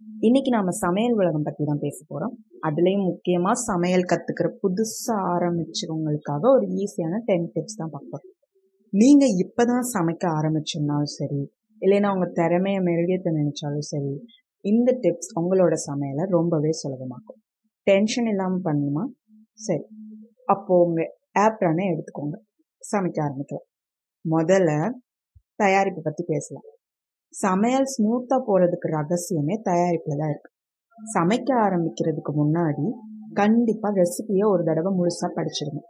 இன்னைக்கு நாம சமையல் உலகம் பத்தி தான் பேச போறோம். அதுலயும் முக்கியமா சமையல் கத்துக்கிற புதுசா ஆரம்பிச்சவங்களுக்காக ஒரு ஈஸியான 10 டிப்ஸ் தான் பார்க்க போறோம். நீங்க இப்பதான் சமைக்க ஆரம்பிச்சோம்னாலும் சரி, இல்லைன்னா உங்க திறமைய மெருகேத்த நினைச்சாலும் சரி, இந்த டிப்ஸ் உங்களோட சமையலை ரொம்பவே சுலபமாக்கும். டென்ஷன் இல்லாம பண்ணணுமா? சரி, அப்போ உங்க ஆப்ரானே எடுத்துக்கோங்க, சமைக்க ஆரம்பிக்கலாம். முதல்ல தயாரிப்பு பத்தி பேசலாம். சமையல் ஸ்மூத்தா போறதுக்கு ரகசியமே தயாரிப்புல தான் இருக்கு. சமைக்க ஆரம்பிக்கிறதுக்கு முன்னாடி கண்டிப்பா ரெசிபியை ஒரு தடவை முழுசா படிச்சிடுங்க.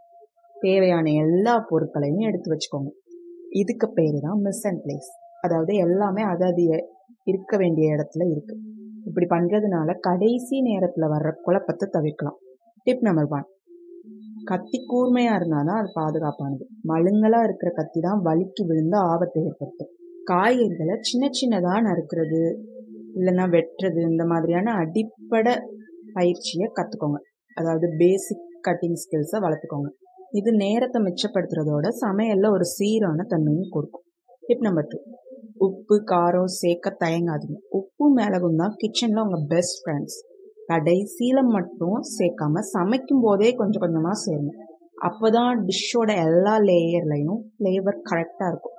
தேவையான எல்லா பொருட்களையும் எடுத்து வச்சுக்கோங்க. இதுக்கு பேரு தான் மிஸ் அண்ட் பிளேஸ். அதாவது எல்லாமே அது இருக்க வேண்டிய இடத்துல இருக்கு. இப்படி பண்றதுனால கடைசி நேரத்துல வர்ற குழப்பத்தை தவிர்க்கலாம். டிப் நம்பர் 1, கத்தி கூர்மையா இருந்தாதான் அது பாதுகாப்பானது. மழுங்கலா இருக்கிற கத்தி தான் வலிக்கு விழுந்து ஆபத்தை ஏற்படுத்தும். காய்கறிகளை சின்ன சின்னதா நறுக்கிறது இல்லைன்னா வெட்டுறது, இந்த மாதிரியான அடிப்படை பயிற்சியை கத்துக்கோங்க. அதாவது பேசிக் கட்டிங் ஸ்கில்ஸை வளர்த்துக்கோங்க. இது நேரத்தை மிச்சப்படுத்துறதோட சமையல்ல ஒரு சீரான தன்மையும் கொடுக்கும். டிப் நம்பர் 2, உப்பு காரம் சேர்க்க தயங்காதீங்க. உப்பும் மிளகும் தான் கிச்சன்ல உங்க பெஸ்ட் ஃப்ரெண்ட்ஸ். கடைசியில மட்டும் சேர்க்காம சமைக்கும் போதே கொஞ்சம் கொஞ்சமா சேருங்க. அப்பதான் டிஷ்ஷோட எல்லா லேயர்லையும் ஃப்ளேவர் கரெக்டா இருக்கும்.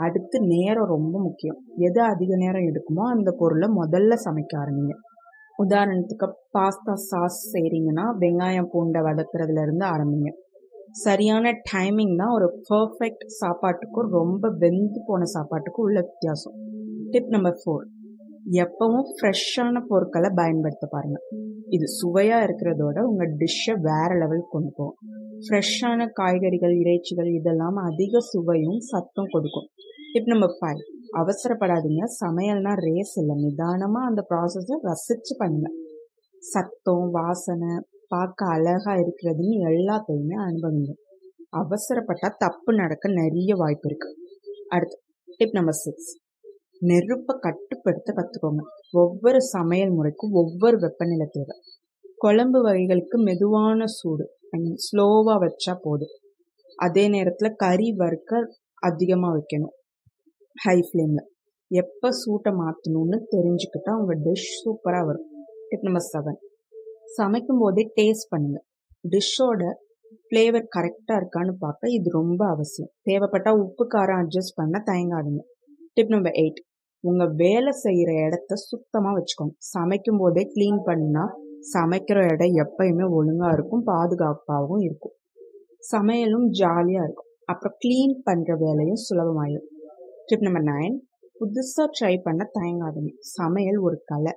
அடுத்து நேரம் ரொம்ப முக்கியம். எது அதிக நேரம் எடுக்குமோ அந்த பொருளை முதல்ல சமைக்க ஆரம்பிங்க. உதாரணத்துக்கு பாஸ்தா சாஸ் செய்றீங்கன்னா வெங்காயம் பூண்டை வதக்குறதுல இருந்து ஆரம்பிங்க. சரியான டைமிங் தான் ஒரு பர்ஃபெக்ட் சாப்பாட்டுக்கும் ரொம்ப வெந்து போன சாப்பாட்டுக்கும் உள்ள வித்தியாசம். டிப் நம்பர் 4, எப்பவும் ஃப்ரெஷ்ஷான பொருட்களை பயன்படுத்த பாருங்க. இது சுவையா இருக்கிறதோட உங்க டிஷ்ஷை வேற லெவல் கொண்டு போகும். ஃப்ரெஷ்ஷான காய்கறிகள், இறைச்சிகள் இதெல்லாம் அதிக சுவையும் சத்தம் கொடுக்கும். டிப் நம்பர் 5, அவசரப்படாதீங்க. சமையல்னா ரேஸ் இல்லை. நிதானமா அந்த ப்ராசஸை ரசிச்சு பண்ணுங்க. சத்தம், வாசனை, பார்க்க அழகா இருக்கிறதுன்னு எல்லாத்தையுமே அனுபவிங்க. அவசரப்பட்டா தப்பு நடக்க நிறைய வாய்ப்பு இருக்கு. அடுத்து டிப் நம்பர் 6, நெருப்பை கட்டுப்படுத்த கத்துக்கோங்க. ஒவ்வொரு சமையல் முறைக்கும் ஒவ்வொரு வெப்பநிலை தேவை. குழம்பு வகைகளுக்கு மெதுவான சூடு, ஸ்லோவா வச்சா போதும். அதே நேரத்துல கறி வறுக்க அதிகமா வைக்கணும், ஹை ஃப்ளேம்ல. எப்ப சூட்டை மாத்தணும்னு தெரிஞ்சுக்கிட்டா உங்க டிஷ் சூப்பரா வரும். டிப் நம்பர் 7, சமைக்கும் போதே டேஸ்ட் பண்ணுங்க. டிஷ்ஷோட ஃப்ளேவர் கரெக்டா இருக்கான்னு பார்க்க இது ரொம்ப அவசியம். தேவைப்பட்டா உப்பு காரம் அட்ஜஸ்ட் பண்ண தயங்காதுங்க. டிப் நம்பர் 8, உங்க வேலை செய்யற இடத்த சுத்தமா வச்சுக்கோங்க. சமைக்கும் போதே கிளீன் பண்ணினா சமைக்கிற இடம் எப்பயுமே ஒழுங்கா இருக்கும், பாதுகாப்பாகவும் இருக்கும். சமையலும் ஜாலியா இருக்கும். அப்புறம் கிளீன் பண்ற வேலையும் சுலபமாயிடும். டிப் நம்பர் 9, புதுசா ட்ரை பண்ண தயங்காதீங்க. சமையல் ஒரு கலை.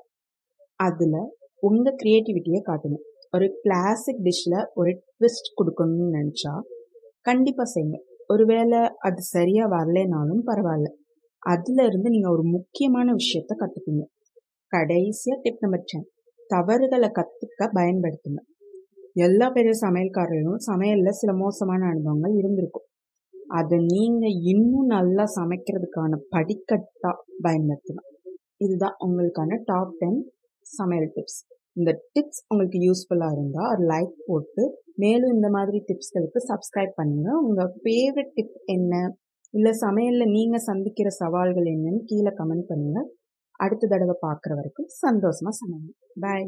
அதுல உங்க கிரியேட்டிவிட்டியை காட்டுங்க. ஒரு கிளாசிக் டிஷ்ல ஒரு ட்விஸ்ட் கொடுக்கணும்னு நினைச்சா கண்டிப்பா செய்யுங்க. ஒருவேளை அது சரியா வரலைனாலும் பரவாயில்ல. அதுல இருந்து நீங்க ஒரு முக்கியமான விஷயத்த கத்துப்பீங்க. கடைசியா டிப் நம்பர் 10, தவறுகளை கத்துக்க பயன்படுத்துங்க. எல்லா பெரிய சமையல்காரர்களும் சமையல்ல சில மோசமான அனுபவங்கள் இருந்திருக்கும். அதை நீங்க இன்னும் நல்லா சமைக்கிறதுக்கான படிக்கட்டா பயன்படுத்தலாம். இதுதான் உங்களுக்கான டாப் 10 சமையல் டிப்ஸ். இந்த டிப்ஸ் உங்களுக்கு யூஸ்ஃபுல்லா இருந்தா ஒரு லைக் போட்டு மேலும் இந்த மாதிரி டிப்ஸ்களுக்கு சப்ஸ்கிரைப் பண்ணுங்க. உங்க ஃபேவரட் டிப் என்ன, இல்ல சமையல்ல நீங்க சந்திக்கிற சவால்கள் என்னன்னு கீழே கமெண்ட் பண்ணுங்க. அடுத்த தடவை பார்க்குற வரைக்கும் சந்தோஷமா சமைங்க. பாய்.